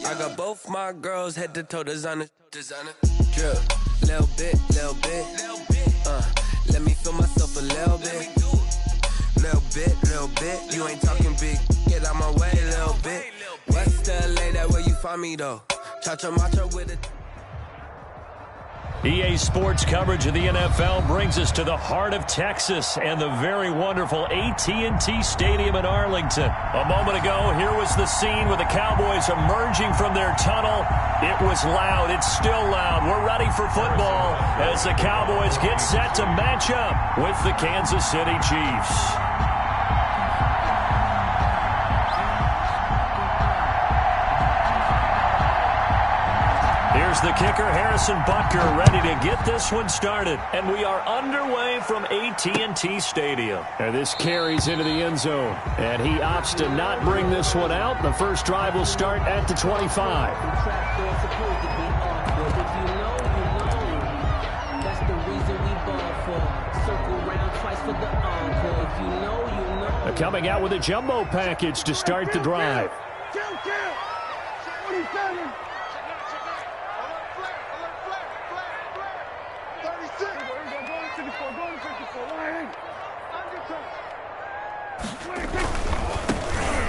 I got both my girls head to toe designer. Drip, little bit. Let me feel myself a little bit. Little bit. You ain't talking big. Get out my way, little bit. West LA, that where you find me though. Cha-cha matcha with it. EA Sports coverage of the NFL brings us to the heart of Texas and the very wonderful AT&T Stadium in Arlington. A moment ago, here was the scene with the Cowboys emerging from their tunnel. It was loud. It's still loud. We're ready for football as the Cowboys get set to match up with the Kansas City Chiefs. Here's the kicker, Harrison Butker, ready to get this one started. And we are underway from AT&T Stadium. And this carries into the end zone. And he opts to not bring this one out. The first drive will start at the 25. Coming out with a jumbo package to start the drive.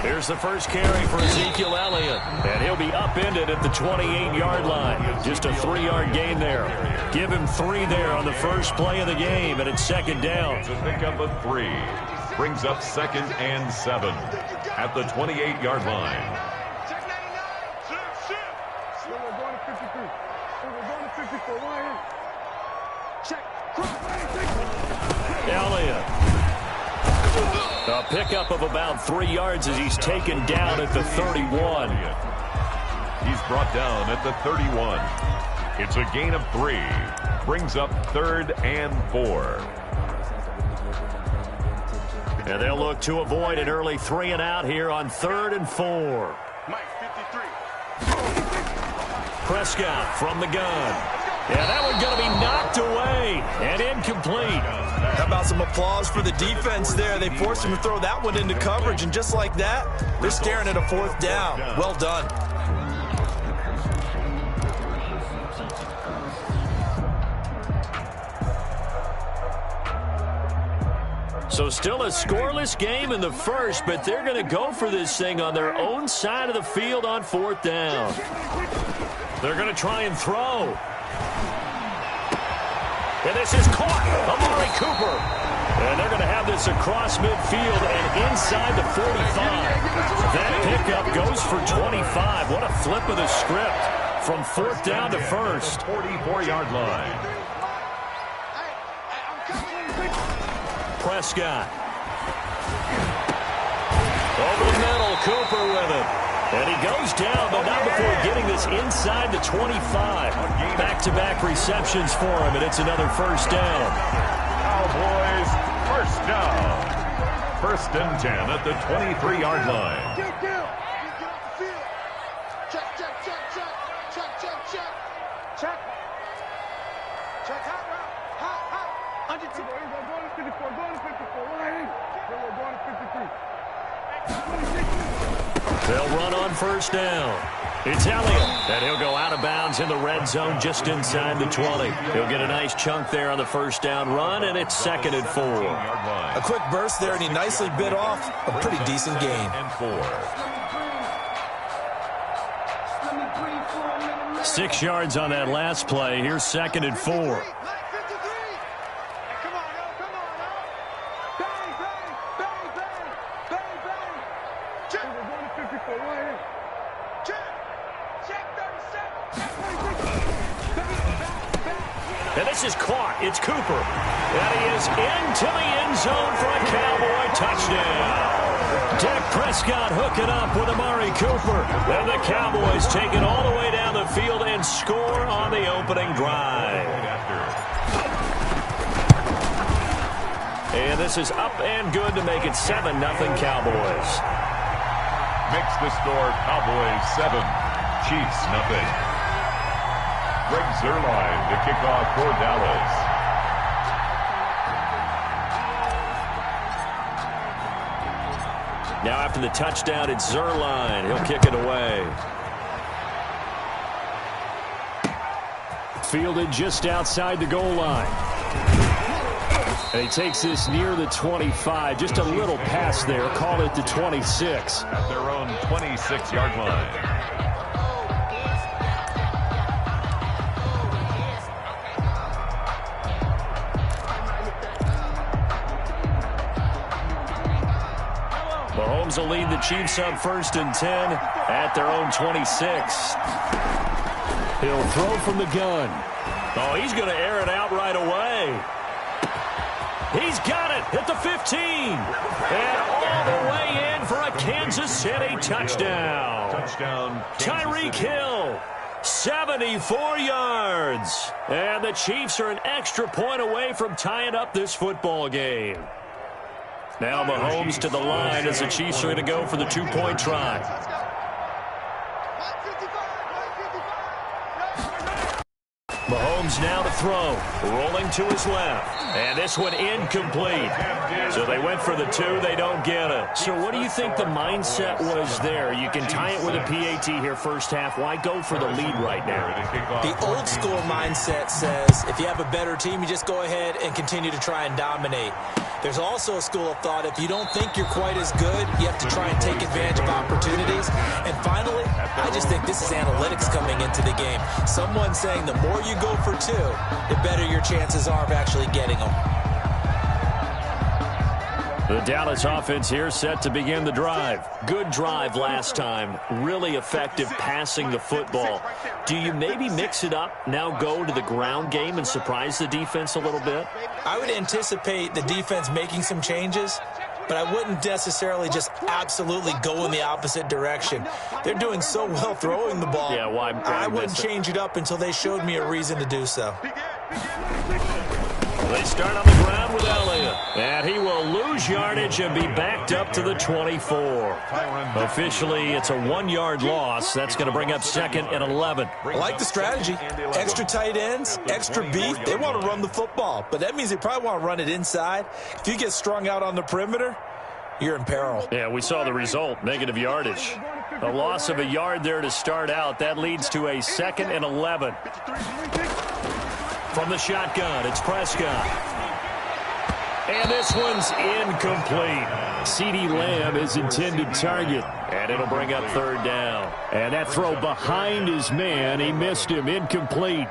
Here's the first carry for Ezekiel Elliott. And he'll be upended at the 28-yard line. Just a 3-yard gain there. Give him 3 there on the first play of the game, and it's second down. To pick up a 3. Brings up 2nd and 7 at the 28-yard line. Elliott. A pickup of about 3 yards as he's taken down at the 31. He's brought down at the 31. It's a gain of 3. Brings up 3rd and 4. And they'll look to avoid an early 3 and out here on 3rd and 4. Prescott from the gun. Yeah, that one's going to be knocked away and incomplete. How about some applause for the defense there? They forced him to throw that one into coverage, and just like that, they're staring at a 4th down. Well done. So still a scoreless game in the first, but they're going to go for this thing on their own side of the field on 4th down. They're going to try and throw. And this is caught. Amari Cooper. And they're going to have this across midfield and inside the 45. That pickup goes for 25. What a flip of the script from 4th down to 1st. 44-yard line. Prescott. Over the middle, Cooper with it. And he goes down, but not before getting this inside the 25. Back-to-back receptions for him, and it's another first down. Cowboys, first down. 1st and 10 at the 23-yard line. They'll run on first down. It's Elliott, and he'll go out of bounds in the red zone just inside the 20. He'll get a nice chunk there on the first down run, and it's 2nd and 4. A quick burst there, and he nicely bit off a pretty decent gain. 6 yards on that last play. Here's 2nd and 4. And this is caught. It's Cooper. And he is into the end zone for a Cowboy touchdown. Dak Prescott hooking up with Amari Cooper. And the Cowboys take it all the way down the field and score on the opening drive. And this is up and good to make it 7-0 Cowboys. Makes the score Cowboys 7, Chiefs 0. Greg Zuerlein to kick off for Dallas. Now after the touchdown, it's Zuerlein. He'll kick it away. Fielded just outside the goal line. And he takes this near the 25. Just a little pass there. Call it the 26. At their own 26-yard line. Mahomes will lead the Chiefs up 1st and 10 at their own 26. He'll throw from the gun. Oh, he's going to air it out right away. He's got it at the 15. And all the way in for a Kansas City touchdown. Touchdown, Tyreek Hill, 74 yards. And the Chiefs are an extra point away from tying up this football game. Now Mahomes to the line as the Chiefs are going to go for the 2-point try. Mahomes now to throw, rolling to his left, and this one incomplete. So they went for the 2, they don't get it. So what do you think the mindset was there? You can tie it with a PAT here first half. Why go for the lead right now? The old school mindset says if you have a better team, you just go ahead and continue to try and dominate. There's also a school of thought, if you don't think you're quite as good, you have to try and take advantage of opportunities. And finally, I just think this is analytics coming into the game. Someone saying the more you go for 2, the better your chances are of actually getting them. The Dallas offense here set to begin the drive. Good drive last time. Really effective passing the football. Do you maybe mix it up, now go to the ground game and surprise the defense a little bit? I would anticipate the defense making some changes, but I wouldn't necessarily just absolutely go in the opposite direction. They're doing so well throwing the ball. Yeah, why I wouldn't change it up until they showed me a reason to do so. They start on the ground with Elliott, and he will lose yardage and be backed up to the 24. Officially, it's a 1-yard loss. That's going to bring up 2nd and 11. I like the strategy. Extra tight ends, extra beef. They want to run the football, but that means they probably want to run it inside. If you get strung out on the perimeter, you're in peril. Yeah, we saw the result, negative yardage. A loss of a yard there to start out. That leads to a 2nd and 11. From the shotgun, it's Prescott. And this one's incomplete. CeeDee Lamb is intended target. And it'll bring up 3rd down. And that throw behind his man, he missed him, incomplete.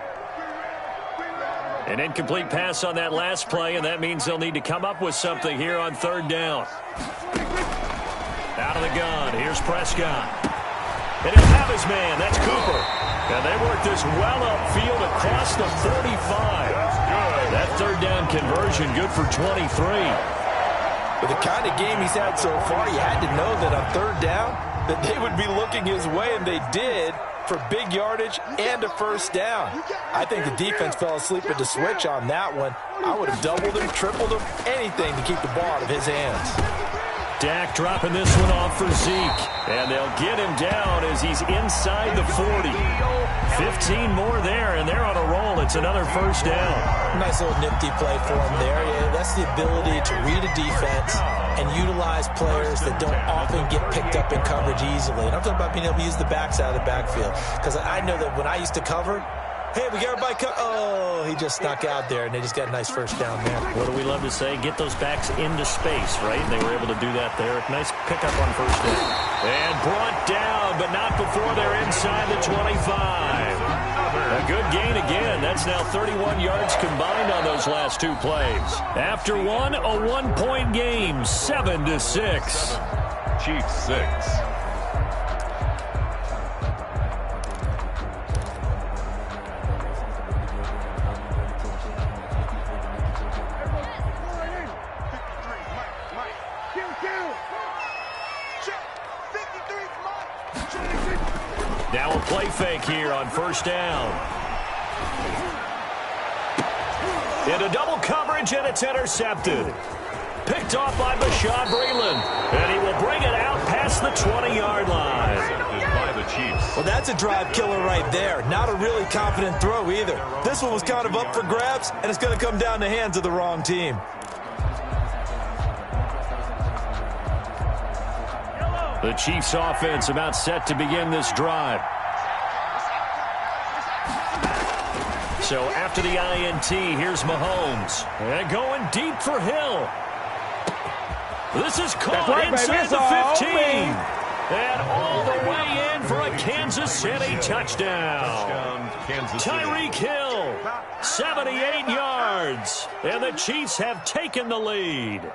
An incomplete pass on that last play, and that means they'll need to come up with something here on 3rd down. Out of the gun, here's Prescott. And he'll have his man, that's Cooper. And they work this well upfield across the 45. That 3rd down conversion good for 23. With the kind of game he's had so far, you had to know that on 3rd down that they would be looking his way, and they did, for big yardage and a 1st down. I think the defense fell asleep at the switch on that one. I would have doubled him, tripled him, anything to keep the ball out of his hands. Dak dropping this one off for Zeke. And they'll get him down as he's inside the 40. 15 more there, and they're on a roll. It's another 1st down. Nice little nifty play for him there. Yeah, that's the ability to read a defense and utilize players that don't often get picked up in coverage easily. And I'm talking about being able to use the backside of the backfield. Because I know that when I used to cover, hey, we got everybody oh, he just snuck out there, and they just got a nice 1st down there. What do we love to say? Get those backs into space, right? And they were able to do that there. Nice pickup on 1st down. And brought down, but not before they're inside the 25. A good gain again. That's now 31 yards combined on those last 2 plays. After one, a 1-point game, 7-6. Chiefs 6. Now a play fake here on 1st down. Into double coverage, and it's intercepted. Picked off by Bashaud Breeland. And he will bring it out past the 20-yard line. By the Chiefs. Well, that's a drive killer right there. Not a really confident throw either. This one was kind of up for grabs, and it's going to come down the hands of the wrong team. The Chiefs offense about set to begin this drive. So after the INT, here's Mahomes. And going deep for Hill. This is caught inside the 15. And all the way in for a Kansas City touchdown. Tyreek Hill, 78 yards. And the Chiefs have taken the lead.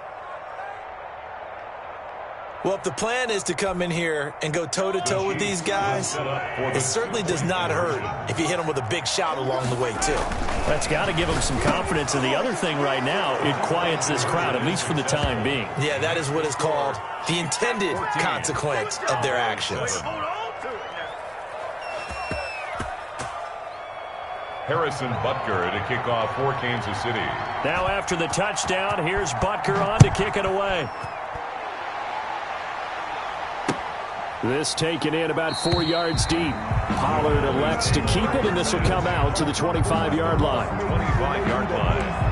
Well, if the plan is to come in here and go toe-to-toe with these guys, it certainly does not hurt if you hit them with a big shout along the way, too. That's got to give them some confidence. And the other thing right now, it quiets this crowd, at least for the time being. Yeah, that is what is called the intended consequence of their actions. Harrison Butker to kick off for Kansas City. Now after the touchdown, here's Butker on to kick it away. This taken in about 4 yards deep. Pollard elects to keep it, and this will come out to the 25-yard line. 25-yard line.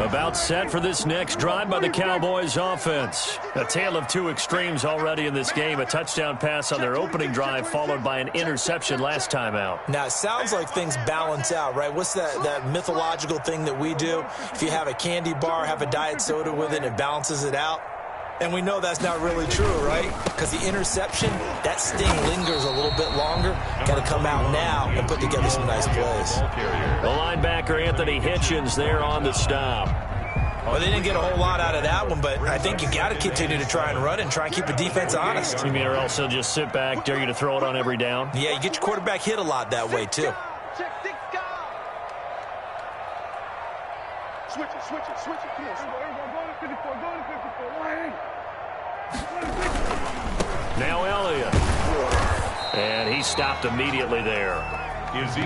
About set for this next drive by the Cowboys offense. A tale of two extremes already in this game. A touchdown pass on their opening drive followed by an interception last time out. Now, it sounds like things balance out, right? What's that mythological thing that we do? If you have a candy bar, have a diet soda with it, it balances it out. And we know that's not really true, right? Because the interception, that sting lingers a little bit longer. Got to come out now and put together some nice plays. The linebacker, Anthony Hitchens, there on the stop. Well, they didn't get a whole lot out of that one, but I think you got to continue to try and run and try and keep the defense honest. You mean, or else they'll just sit back, dare you to throw it on every down? Yeah, you get your quarterback hit a lot that way, too. Switch it. Come on, everybody go to 54, go to 54. Now Elliott. And he stopped immediately there.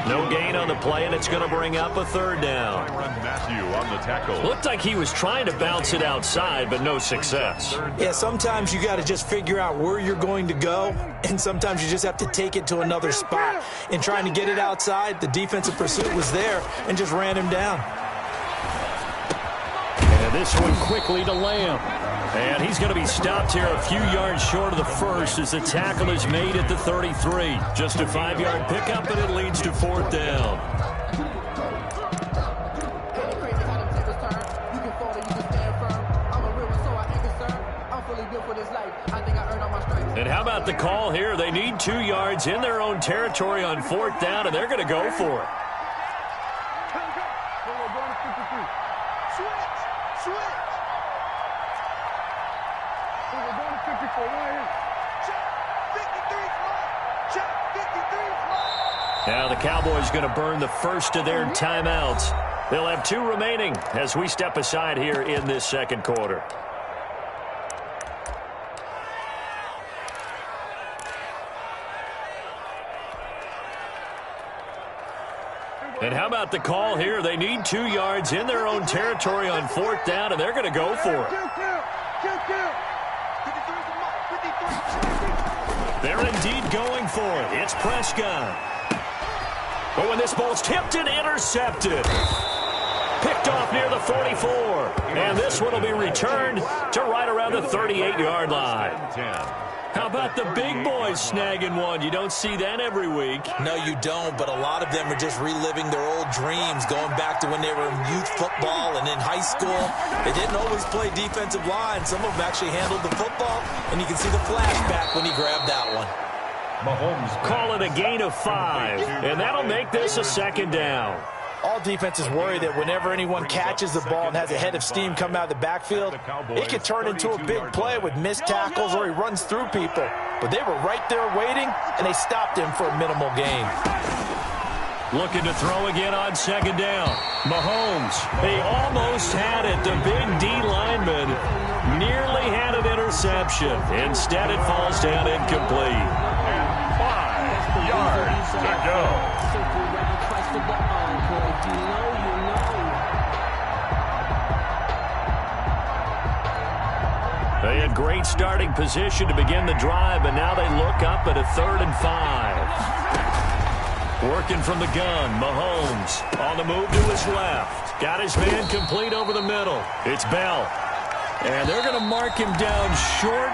No gain on the play, and it's going to bring up a third down. Matthew on the tackle. Looked like he was trying to bounce it outside, but no success. Yeah, sometimes you got to just figure out where you're going to go, and sometimes you just have to take it to another spot. In trying to get it outside, the defensive pursuit was there and just ran him down. And this one quickly to Lamb. And he's going to be stopped here a few yards short of the first as the tackle is made at the 33. Just a 5-yard pickup, and it leads to fourth down. And how about the call here? They need 2 yards in their own territory on fourth down, and they're going to go for it. Now the Cowboys going to burn the first of their timeouts. They'll have 2 remaining as we step aside here in this second quarter. And how about the call here? They need 2 yards in their own territory on fourth down, and they're going to go for it. They're indeed going for it. It's Prescott. But when this ball's tipped and intercepted. Picked off near the 44. And this one will be returned to right around the 38-yard line. How about the big boys snagging one? You don't see that every week. No, you don't, but a lot of them are just reliving their old dreams, going back to when they were in youth football and in high school. They didn't always play defensive line. Some of them actually handled the football, and you can see the flashback when he grabbed that one. Mahomes. Call it a gain of 5, and that'll make this a second down. All defenses worry that whenever anyone catches the ball and has a head of steam come out of the backfield, it could turn into a big play with missed tackles or he runs through people. But they were right there waiting, and they stopped him for a minimal gain. Looking to throw again on second down. Mahomes, he almost had it. The big D lineman nearly had an interception. Instead, it falls down incomplete. 5 yards to go. They had great starting position to begin the drive, but now they look up at a 3rd and 5. Working from the gun, Mahomes on the move to his left. Got his man complete over the middle. It's Bell. And they're going to mark him down short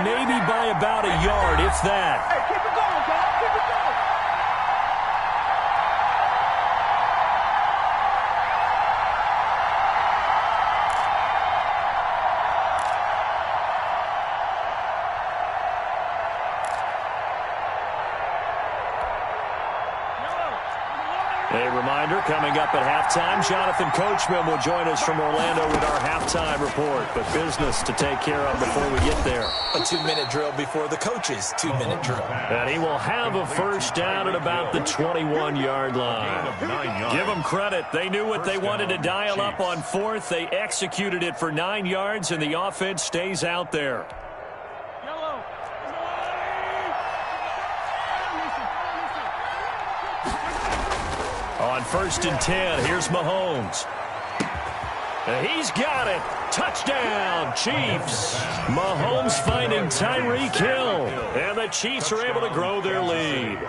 maybe by about a yard, if that. Hey, keep it going, dog. Keep it going. A reminder, coming up at halftime, Jonathan Coachman will join us from Orlando with our halftime report. But business to take care of before we get there. A 2-minute drill before the coach's 2-minute drill. And he will have a first down at about the 21-yard line. Give them credit. They knew what they wanted to dial up on fourth. They executed it for 9 yards, and the offense stays out there. On 1st and 10, here's Mahomes. He's got it. Touchdown, Chiefs. Mahomes finding Tyreek Hill. And the Chiefs are able to grow their lead.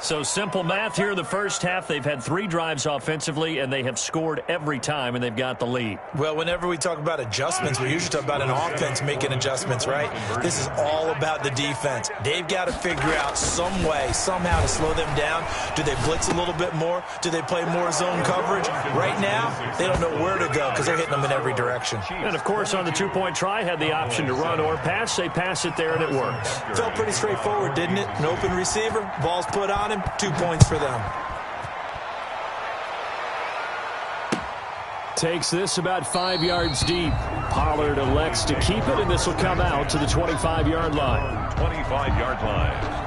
So simple math here in the first half. They've had 3 drives offensively, and they have scored every time, and they've got the lead. Well, whenever we talk about adjustments, we usually talk about an offense making adjustments, right? This is all about the defense. They've got to figure out some way, somehow to slow them down. Do they blitz a little bit more? Do they play more zone coverage? Right now, they don't know where to go because they're hitting them in every direction. And, of course, on the 2-point try, had the option to run or pass. They pass it there, and it works. Felt pretty straightforward, didn't it? An open receiver, ball's put on him, 2 points for them. Takes this about 5 yards deep. Pollard elects to keep it, and this will come out to the 25-yard line. 25-yard line.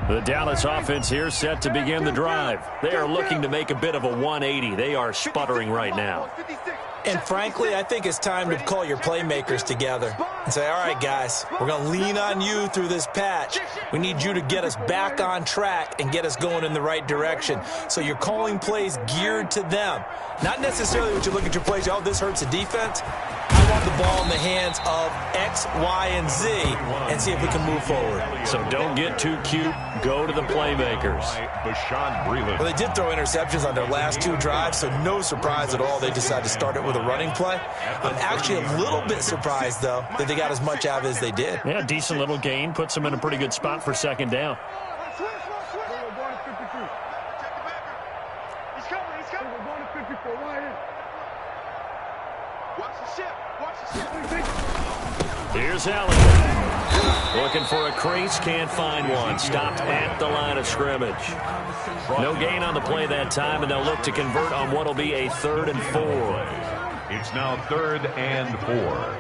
The Dallas offense here set to begin the drive. They are looking to make a bit of a 180. They are sputtering right now. And frankly, I think it's time to call your playmakers together and say, all right, guys, we're going to lean on you through this patch. We need you to get us back on track and get us going in the right direction. So you're calling plays geared to them. Not necessarily what you look at your plays, oh, this hurts the defense. I want the ball in the hands of X, Y, and Z and see if we can move forward. So don't get too cute. Go to the playmakers. Well, they did throw interceptions on their last 2 drives, so no surprise at all they decided to start it with a running play. I'm actually a little bit surprised, though, that they got as much out of it as they did. Yeah, decent little gain. Puts them in a pretty good spot for 2nd down. Here's Allen. Looking for a crease, can't find one. Stopped at the line of scrimmage. No gain on the play that time, and they'll look to convert on what will be a 3rd and 4. It's now 3rd and 4.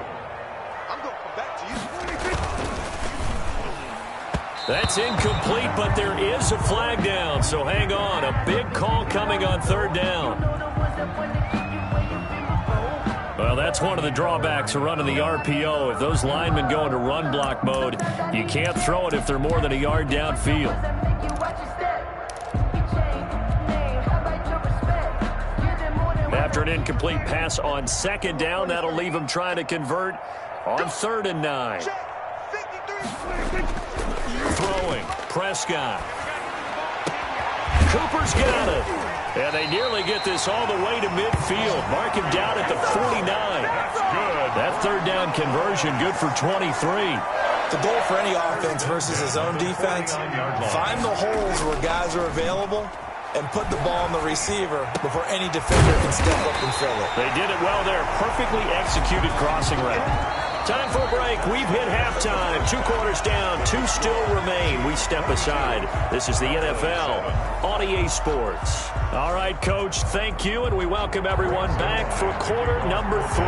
That's incomplete, but there is a flag down, so hang on. A big call coming on 3rd down. Well, that's one of the drawbacks of running the RPO. If those linemen go into run block mode, you can't throw it if they're more than a yard downfield. After an incomplete pass on 2nd down, that'll leave them trying to convert on 3rd and 9. Throwing, Prescott. Cooper's got it. And they nearly get this all the way to midfield. Mark him down at the 49. That's good. That 3rd down conversion, good for 23. The goal for any offense versus his own defense, find the holes where guys are available and put the ball on the receiver before any defender can step up and fill it. They did it well there. Perfectly executed crossing route. Time for a break. We've hit halftime. 2 quarters down. 2 still remain. We step aside. This is the NFL on EA Sports. All right, Coach, thank you, and we welcome everyone back for quarter number 3.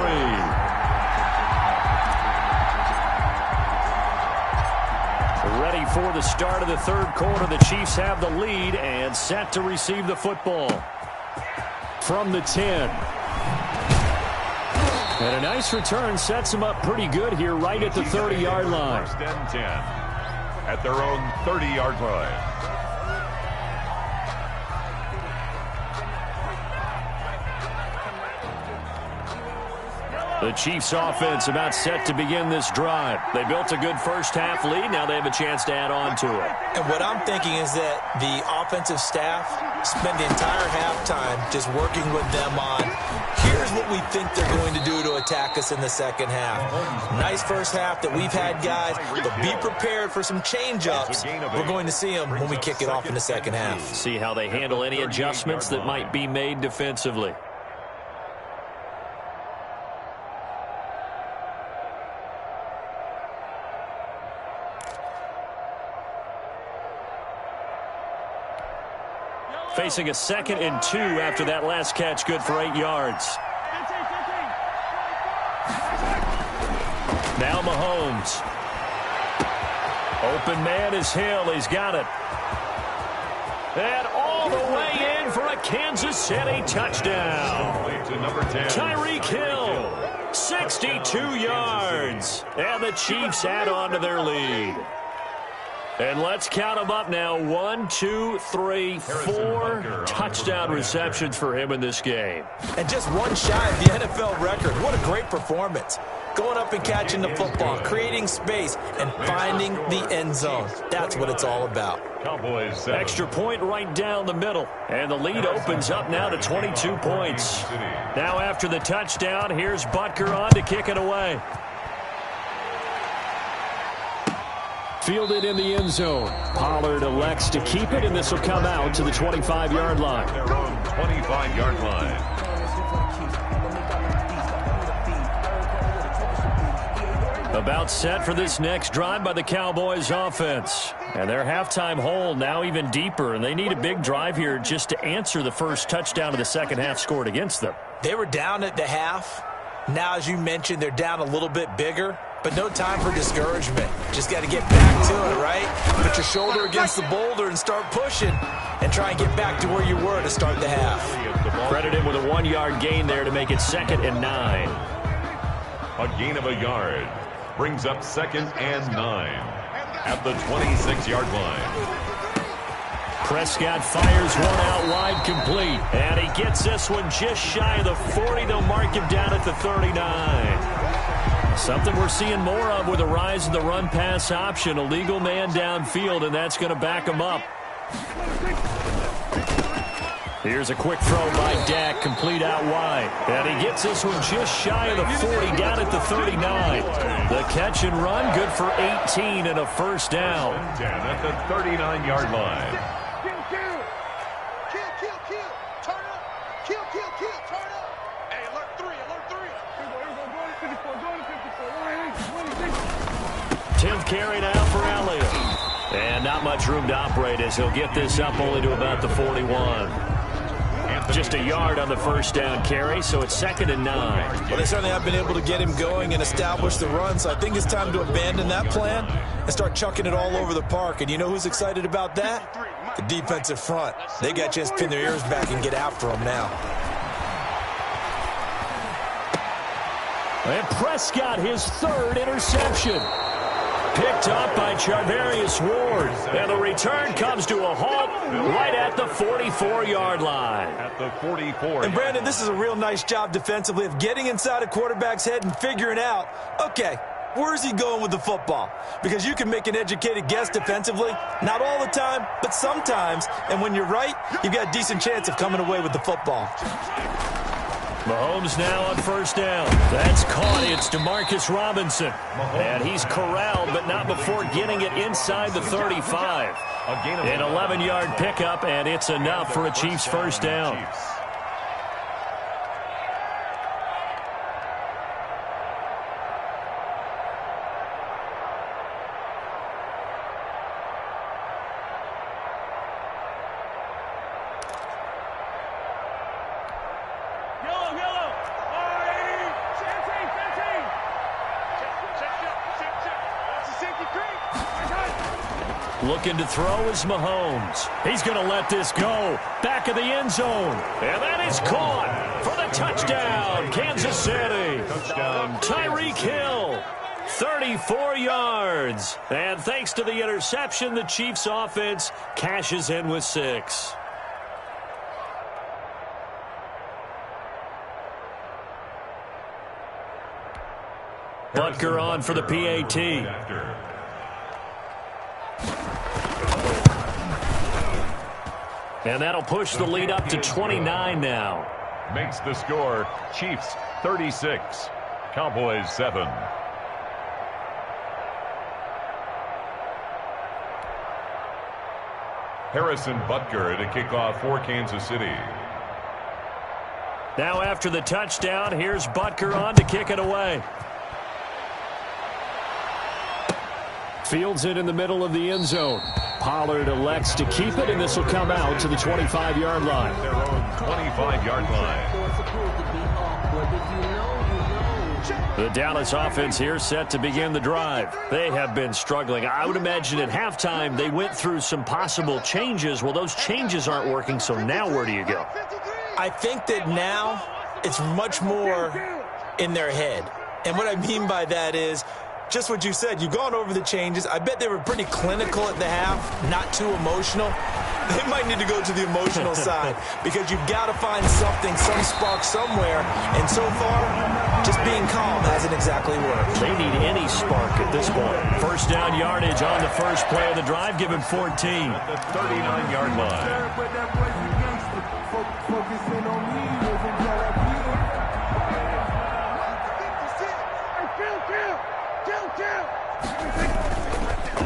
Ready for the start of the 3rd quarter. The Chiefs have the lead and set to receive the football from the 10. And a nice return sets them up pretty good here right at the 30-yard line. 1st and 10 at their own 30-yard line. The Chiefs offense about set to begin this drive. They built a good first half lead. Now they have a chance to add on to it. And what I'm thinking is that the offensive staff spend the entire halftime just working with them on, here's what we think they're going to do to attack us in the second half. Nice first half that we've had, guys, but be prepared for some change-ups. We're going to see them when we kick it off in the second half. See how they handle any adjustments that might be made defensively. Facing a 2nd and 2 after that last catch, good for 8 yards. Now Mahomes. Open man is Hill. He's got it. And all the way in for a Kansas City touchdown. Tyreek Hill, 62 yards. And the Chiefs add on to their lead. And let's count them up now. 1, 2, 3, 4 touchdown receptions for him in this game. And just one shy of the NFL record. What a great performance. Going up and catching the football, creating space, and finding the end zone. That's what it's all about. Extra point right down the middle. And the lead opens up now to 22 points. Now after the touchdown, here's Butker on to kick it away. Fielded in the end zone. Pollard elects to keep it, and this will come out to the 25-yard line. Their own 25-yard line. About set for this next drive by the Cowboys offense. And their halftime hole now even deeper, and they need a big drive here just to answer the first touchdown of the second half scored against them. They were down at the half. Now, as you mentioned, they're down a little bit bigger. But no time for discouragement. Just got to get back to it, right? Put your shoulder against the boulder and start pushing and try and get back to where you were to start the half. Credited with a 1-yard gain there to make it 2nd and 9. A gain of a yard brings up 2nd and 9 at the 26-yard line. Prescott fires one out wide, complete. And he gets this one just shy of the 40. They'll mark him down at the 39. Something we're seeing more of with the rise of the run-pass option. A legal man downfield, and that's going to back him up. Here's a quick throw by Dak, complete out wide. And he gets this one just shy of the 40, down at the 39. The catch and run, good for 18 and a first down. At the 39-yard line. Tenth carry now for Elliott. And not much room to operate as he'll get this up only to about the 41. Just a yard on the first down carry, so it's 2nd and 9. Well, they certainly have been able to get him going and establish the run, so I think it's time to abandon that plan and start chucking it all over the park. And you know who's excited about that? The defensive front. They got a chance to pin their ears back and get after him now. And Prescott, his 3rd interception. Picked up by Charvarius Ward. And the return comes to a halt right at the 44-yard line. At the 44. And, Brandon, this is a real nice job defensively of getting inside a quarterback's head and figuring out, okay, where's he going with the football? Because you can make an educated guess defensively. Not all the time, but sometimes. And when you're right, you've got a decent chance of coming away with the football. Mahomes now on first down. That's caught. It's Demarcus Robinson. And he's corralled, but not before getting it inside the 35. An 11-yard pickup, and it's enough for a Chiefs first down. Looking to throw is Mahomes. He's going to let this go. Back of the end zone. And that is caught for the touchdown, Kansas City. Touchdown, Tyreek Hill. 34 yards. And thanks to the interception, the Chiefs offense cashes in with 6. Butker on for the PAT. And that'll push the lead up to 29 now. Makes the score Chiefs 36, Cowboys 7. Harrison Butker to kick off for Kansas City. Now after the touchdown, here's Butker on to kick it away. Fields it in the middle of the end zone. Pollard elects to keep it, and this will come out to the 25-yard line. Their own 25-yard line. The Dallas offense here set to begin the drive. They have been struggling. I would imagine at halftime they went through some possible changes. Well, those changes aren't working, so now where do you go? I think that now it's much more in their head. And what I mean by that is just what you said. You've gone over the changes. I bet they were pretty clinical at the half, not too emotional. They might need to go to the emotional side because you've got to find something, some spark somewhere. And so far, just being calm hasn't exactly worked. They need any spark at this point. First down yardage on the first play of the drive. Give him 14. At the 39-yard line.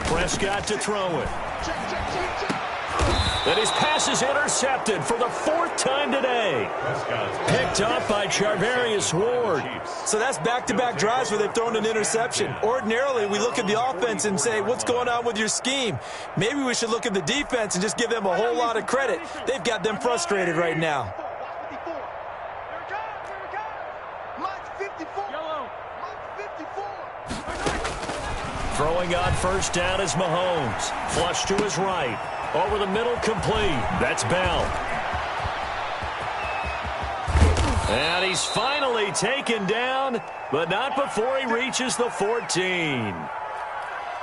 Prescott to throw it. And his pass is intercepted for the fourth time today. Picked up by Charvarius Ward. So that's back-to-back drives where they've thrown an interception. Ordinarily, we look at the offense and say, what's going on with your scheme? Maybe we should look at the defense and just give them a whole lot of credit. They've got them frustrated right now. Throwing on first down is Mahomes. Flush to his right. Over the middle, complete. That's Bell. And he's finally taken down, but not before he reaches the 14.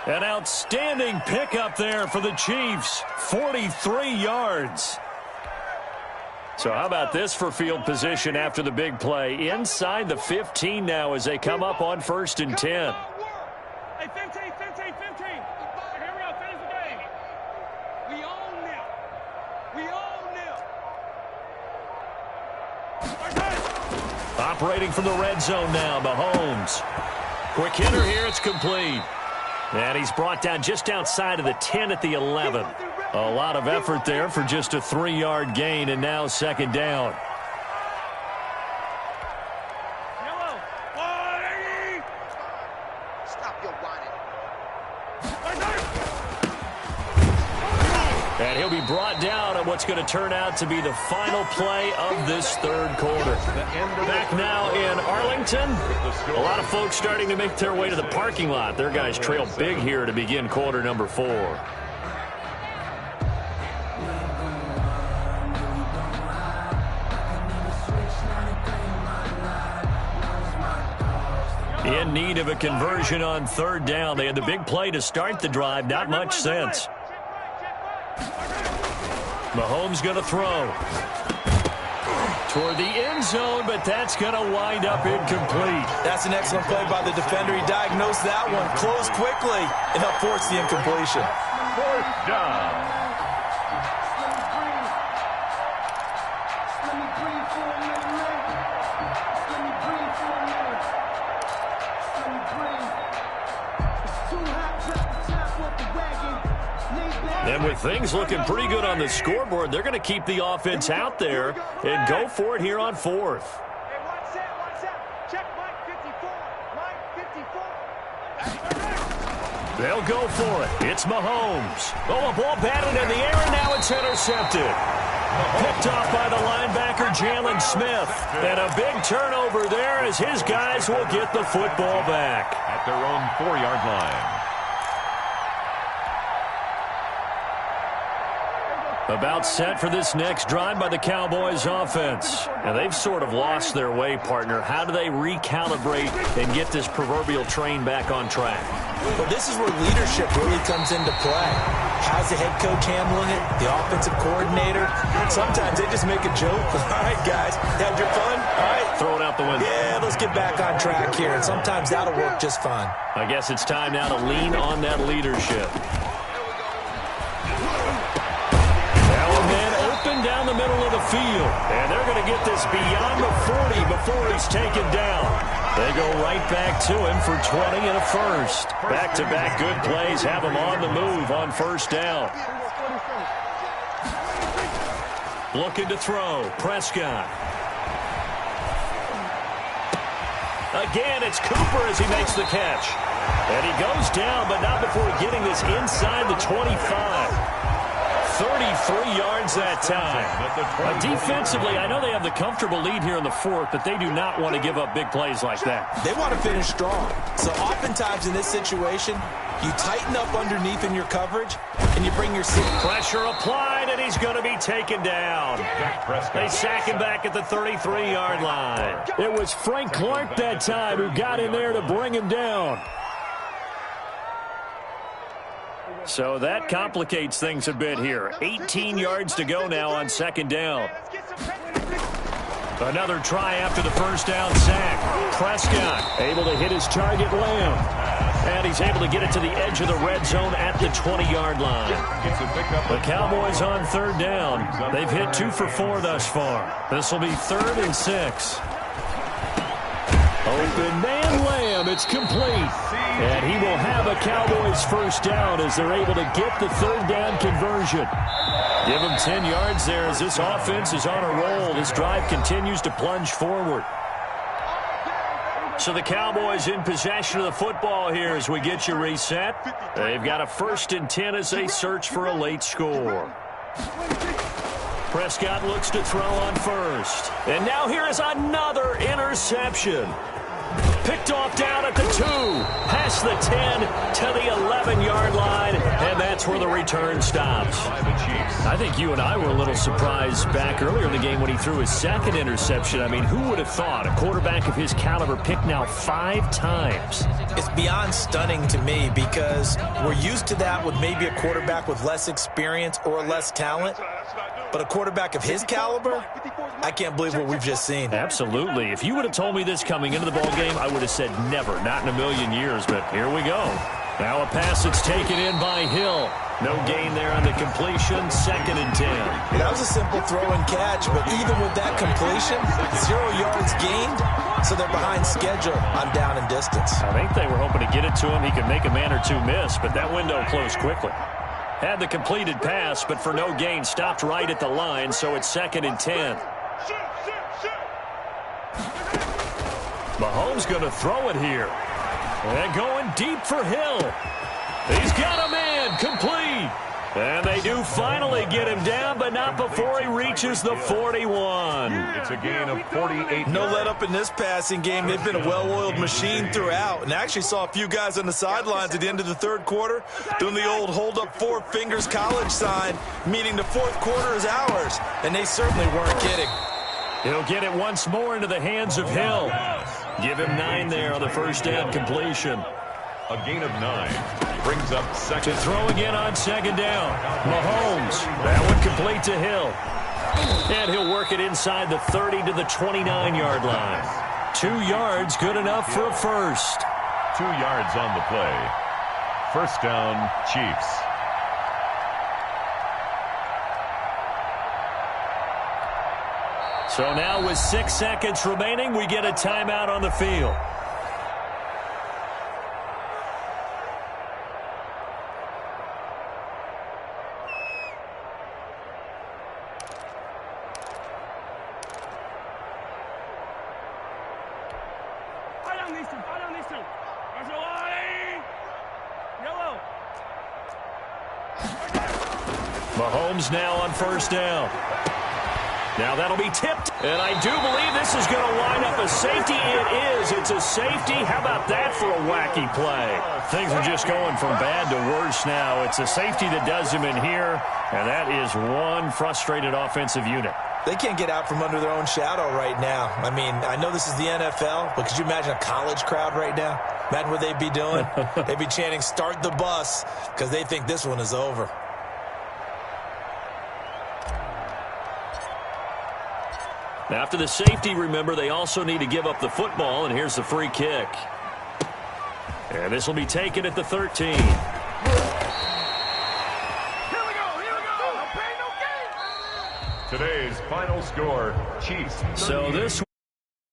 An outstanding pickup there for the Chiefs. 43 yards. So how about this for field position after the big play? Inside the 15 now as they come up on 1st and 10. Hey, 15. Here we go. Finish the game. We own them. Operating from the red zone now, Mahomes. Quick hitter here, it's complete. And he's brought down just outside of the 10 at the 11. A lot of effort there for just a 3-yard gain, and now second down. And he'll be brought down at what's going to turn out to be the final play of this third quarter. Back now in Arlington. A lot of folks starting to make their way to the parking lot. Their guys trail big here to begin quarter number 4. In need of a conversion on third down. They had the big play to start the drive. Not much sense. Mahomes going to throw toward the end zone, but that's going to wind up incomplete. That's an excellent play by the defender. He diagnosed that one, closed quickly, and helped force the incompletion. 4th down. And with things looking pretty good on the scoreboard, they're going to keep the offense out there and go for it here on 4th. Hey, watch that. Check Mike 54. They'll go for it. It's Mahomes. Oh, a ball batted in the air, and now it's intercepted. Picked off by the linebacker, Jalen Smith. And a big turnover there as his guys will get the football back. At their own 4-yard line. About set for this next drive by the Cowboys offense. Now, they've sort of lost their way, partner. How do they recalibrate and get this proverbial train back on track? Well, this is where leadership really comes into play. How's the head coach handling it? The offensive coordinator? Sometimes they just make a joke. All right, guys, had your fun? All right. Throw it out the window. Yeah, let's get back on track here. And sometimes that'll work just fine. I guess it's time now to lean on that leadership. Down the middle of the field, and they're going to get this beyond the 40 before he's taken down. They go right back to him for 20 and a first. Back-to-back good plays have him on the move on first down. Looking to throw. Prescott. Again, it's Cooper as he makes the catch. And he goes down, but not before getting this inside the 25. 33 yards that time. Defensively, I know they have the comfortable lead here in the fourth, but they do not want to give up big plays like that. They want to finish strong. So oftentimes in this situation, you tighten up underneath in your coverage, and you bring your seat. Pressure applied, and he's going to be taken down. They sack him back at the 33-yard line. It was Frank Clark that time who got in there to bring him down. So that complicates things a bit here. 18 yards to go now on second down. Another try after the first down sack. Prescott able to hit his target, Lamb. And he's able to get it to the edge of the red zone at the 20-yard line. The Cowboys on third down. They've hit 2 for 4 thus far. This will be 3rd and 6. Open man Lamb. It's complete. And he will have a Cowboys first down as they're able to get the third down conversion. Give him 10 yards there as this offense is on a roll. This drive continues to plunge forward. So the Cowboys in possession of the football here as we get you reset. They've got a 1st and 10 as they search for a late score. Prescott looks to throw on first. And now here is another interception. Picked off down at the 2, past the 10 to the 11-yard line, and that's where the return stops. I think you and I were a little surprised back earlier in the game when he threw his 2nd interception. I mean, who would have thought a quarterback of his caliber picked now 5 times? It's beyond stunning to me because we're used to that with maybe a quarterback with less experience or less talent. But a quarterback of his caliber, I can't believe what we've just seen. Absolutely. If you would have told me this coming into the ballgame, I would have said never, not in a million years. But here we go. Now a pass that's taken in by Hill. No gain there on the completion, 2nd and 10. That was a simple throw and catch, but even with that completion, 0 yards gained, so they're behind schedule on down and distance. I think they were hoping to get it to him. He could make a man or 2 miss, but that window closed quickly. Had the completed pass, but for no gain, stopped right at the line, so it's 2nd and 10. Mahomes going to throw it here. And going deep for Hill. He's got a man, complete. And they do finally get him down, but not before he reaches the 41. It's a gain of 48. No let up in this passing game. They've been a well-oiled machine throughout. And I actually saw a few guys on the sidelines at the end of the 3rd quarter doing the old hold up 4 fingers college sign, meaning the 4th quarter is ours. And they certainly weren't kidding. He'll get it once more into the hands of Hill. Give him 9 there on the first down completion. A gain of 9 brings up 2nd. To throw again on 2nd down. Mahomes. That one complete to Hill. And he'll work it inside the 30 to the 29-yard line. 2 yards, good enough for a first. 2 yards on the play. First down, Chiefs. So now with 6 seconds remaining, we get a timeout on the field. Mahomes now on first down. Now that'll be tipped. And I do believe this is going to wind up a safety. It is. It's a safety. How about that for a wacky play? Things are just going from bad to worse now. It's a safety that does him in here, and that is one frustrated offensive unit. They can't get out from under their own shadow right now. I mean, I know this is the NFL, but could you imagine a college crowd right now? Imagine what they'd be doing. They'd be chanting, "Start the bus," because they think this one is over. After the safety, remember, they also need to give up the football, and here's the free kick. And this will be taken at the 13. Today's final score, Chiefs 38. So this